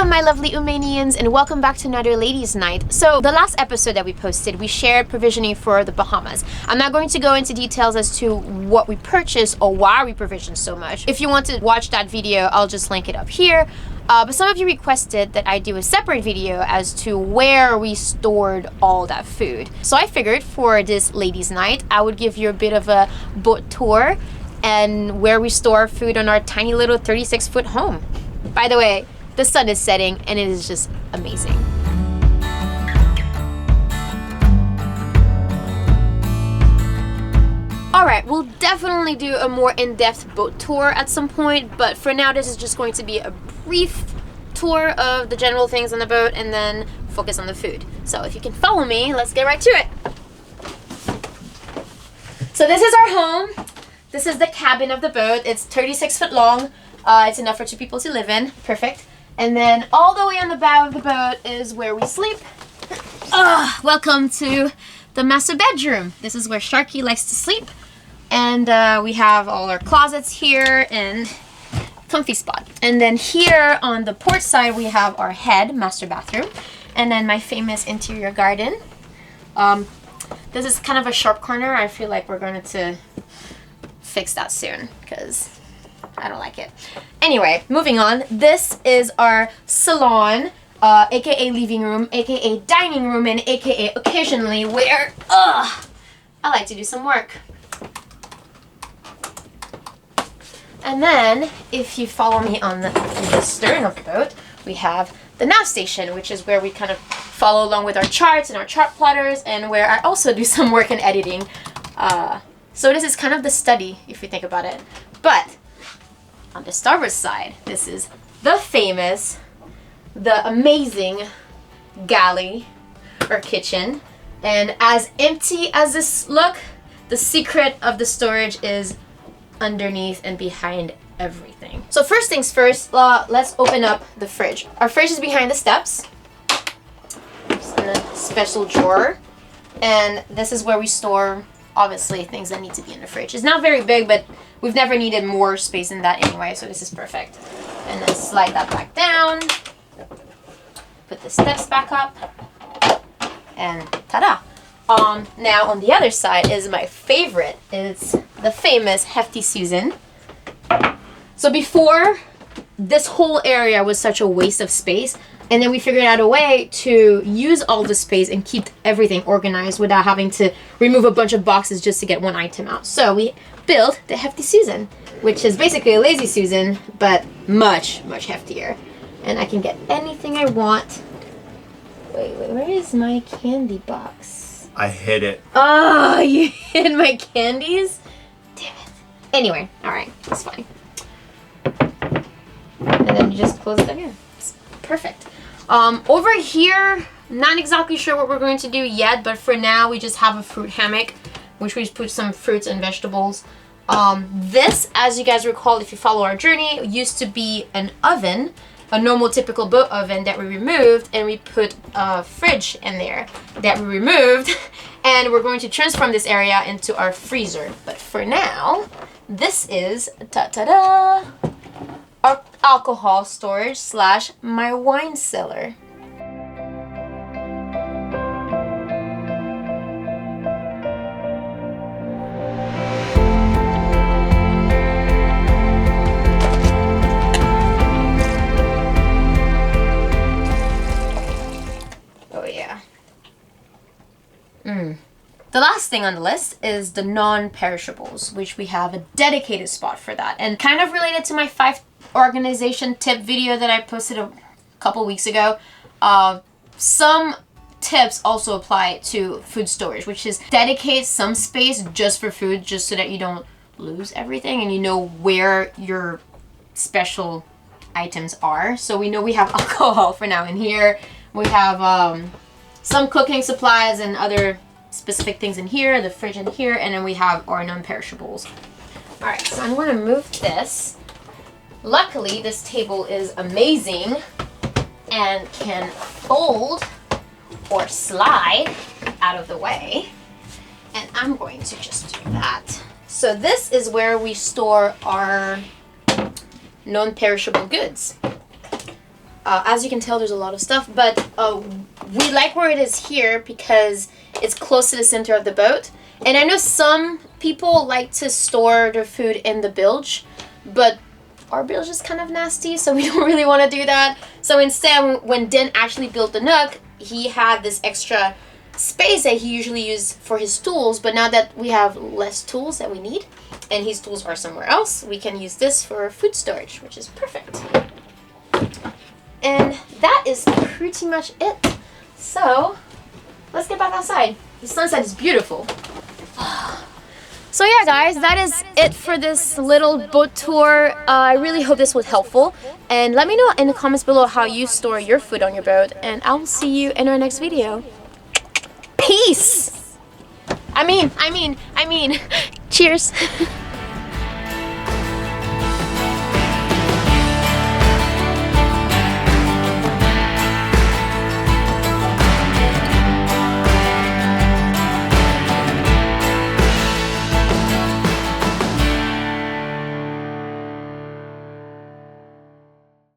Hello my lovely Umanians, and welcome back to another ladies night. So the last episode that we posted, we shared provisioning for the Bahamas. I'm not going to go into details as to what we purchased or why we provisioned so much. If you want to watch that video, I'll just link it up here. But some of you requested that I do a separate video as to where we stored all that food. So I figured for this ladies night, I would give you a bit of a boat tour and where we store food on our tiny little 36-foot home. By the way, the sun is setting and it is just amazing. Alright, we'll definitely do a more in-depth boat tour at some point, but for now this is just going to be a brief tour of the general things on the boat and then focus on the food. So if you can follow me, let's get right to it. So this is our home. This is the cabin of the boat. It's 36 foot long. It's enough for 2 people to live in. Perfect. And then all the way on the bow of the boat is where we sleep. Welcome to the master bedroom. This is where Sharky likes to sleep. And we have all our closets here and comfy spot. And then here on the port side, we have our head master bathroom. And then my famous interior garden. This is kind of a sharp corner. I feel like we're going to fix that soon because I don't like it. Anyway, moving on. This is our salon, aka living room, aka dining room, and aka occasionally where I like to do some work. And then, if you follow me on the stern of the boat, we have the nav station, which is where we kind of follow along with our charts and our chart plotters, and where I also do some work in editing. So this is kind of the study, if you think about it. But on the starboard side, this is the famous, the amazing galley or kitchen. And as empty as this look, the secret of the storage is underneath and behind everything. So first things first, let's open up the fridge. Our fridge is behind the steps. It's in a special drawer. And this is where we store, obviously, things that need to be in the fridge. It's not very big, but we've never needed more space than that anyway, so this is perfect. And then slide that back down. Put the steps back up. And ta-da! Now on the other side is my favorite. It's the famous Hefty Susan. So before, this whole area was such a waste of space, and then we figured out a way to use all the space and keep everything organized without having to remove a bunch of boxes just to get one item out. So we built the Hefty Susan, which is basically a lazy Susan, but much, much heftier. And I can get anything I want. Wait, where is my candy box? I hid it. Oh, you hid my candies? Damn it. Anyway, alright, that's fine. And then you just close it again. It's perfect. Over here, not exactly sure what we're going to do yet, but for now we just have a fruit hammock, which we put some fruits and vegetables. This, as you guys recall, if you follow our journey, used to be an oven, a normal typical boat oven that we removed, and we put a fridge in there that we removed, and we're going to transform this area into our freezer. But for now, this is ta-ta-da, our alcohol storage / my wine cellar. The last thing on the list is the non-perishables, which we have a dedicated spot for that. And kind of related to my 5 organization tip video that I posted a couple weeks ago, some tips also apply to food storage, which is dedicate some space just for food, just so that you don't lose everything and you know where your special items are. So we know we have alcohol for now in here. We have some cooking supplies and other specific things in here, the fridge in here, and then we have our non-perishables. Alright, so I'm going to move this. Luckily, this table is amazing and can fold or slide out of the way. And I'm going to just do that. So this is where we store our non-perishable goods. As you can tell, there's a lot of stuff, but we like where it is here because it's close to the center of the boat. And I know some people like to store their food in the bilge, but our bilge is kind of nasty, so we don't really want to do that. So instead, when Den actually built the nook, he had this extra space that he usually used for his tools, but now that we have less tools that we need, and his tools are somewhere else, we can use this for food storage, which is perfect. And that is pretty much it. So let's get back outside. The sunset is beautiful. So yeah, guys, that is it for this little boat tour. I really hope this was helpful. And let me know in the comments below how you store your food on your boat. And I will see you in our next video. Peace! I mean, cheers.